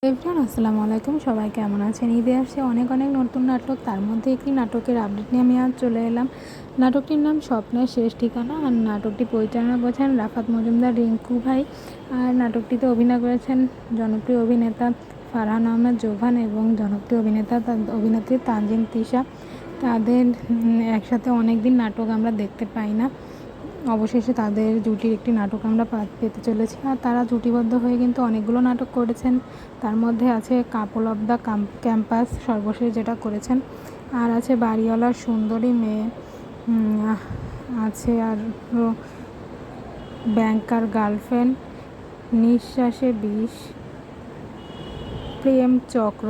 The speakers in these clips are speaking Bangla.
এভরিওয়ান আসসালামু আলাইকুম। সবাই কেমন আছেন? ঈদে আসছে অনেক অনেক নতুন নাটক, তার মধ্যে একটি নাটকের আপডেট নিয়ে আমি আজ চলে এলাম। নাটকটির নাম স্বপ্নের শেষ ঠিকানা। আর নাটকটি পরিচালনা করেছেন রাফাত মজুমদার রিঙ্কু ভাই। আর নাটকটিতে অভিনয় করেছেন জনপ্রিয় অভিনেতা ফারহান আহমেদ জোভান এবং জনপ্রিয় অভিনেত্রী তানজিন তিশা। তাদের একসাথে অনেক দিন নাটক আমরা দেখতে পাই না, অবশেষে তাদের জুটির একটি নাটক আমরা পেতে চলেছি। আর তারা জুটিবদ্ধ হয়ে কিন্তু অনেকগুলো নাটক করেছেন, তার মধ্যে আছে কাপল অফ দ্য ক্যাম্পাস সর্বশেষ যেটা করেছেন, আর আছে বাড়িওয়ালার সুন্দরী মেয়ে, আছে আর ব্যাংকার গার্লফ্রেন্ড, নিঃশ্বাসে বিষ, প্রেম চক্র,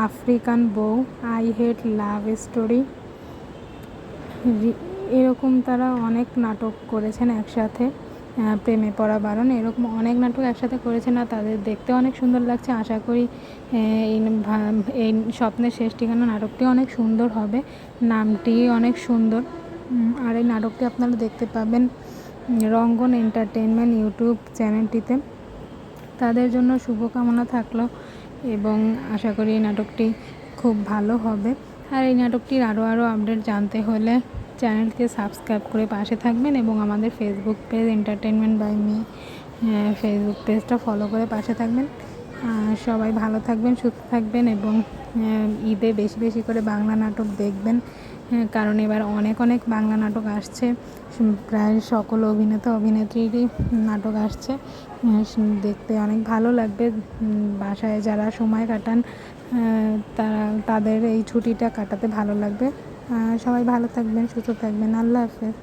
আফ্রিকান বউ, আই হেট লাভ স্টোরি, এরকম তারা অনেক নাটক করেছেন একসাথে। প্রেমে পড়া বারণ, এরকম অনেক নাটক একসাথে করেছেন। আর তাদের দেখতে অনেক সুন্দর লাগছে। আশা করি এই স্বপ্নের শেষ ঠিকানা নাটকটি অনেক সুন্দর হবে, নামটি অনেক সুন্দর। আর এই নাটকটি আপনারা দেখতে পাবেন রঙ্গন এন্টারটেনমেন্ট ইউটিউব চ্যানেলটিতে। তাদের জন্য শুভকামনা থাকলো এবং আশা করি এই নাটকটি খুব ভালো হবে। আর এই নাটকটির আরও আপডেট জানতে হলে চ্যানেলকে সাবস্ক্রাইব করে পাশে থাকবেন এবং আমাদের Facebook page entertainment by me Facebook পেজটা ফলো করে পাশে থাকবেন। সবাই ভালো থাকবেন, সুস্থ থাকবেন এবং ঈদে বেশি বেশি করে বাংলা নাটক দেখবেন, কারণ এবার অনেক অনেক বাংলা নাটক আসছে। প্রায় সকল অভিনেতা অভিনেত্রীরই নাটক আসছে, দেখতে অনেক ভালো লাগবে। বাসায় যারা সময় কাটান তাদের এই ছুটিটা কাটাতে ভালো লাগবে। সবাই ভালো থাকবেন, সুস্থ থাকবেন। আল্লাহ হাফেজ।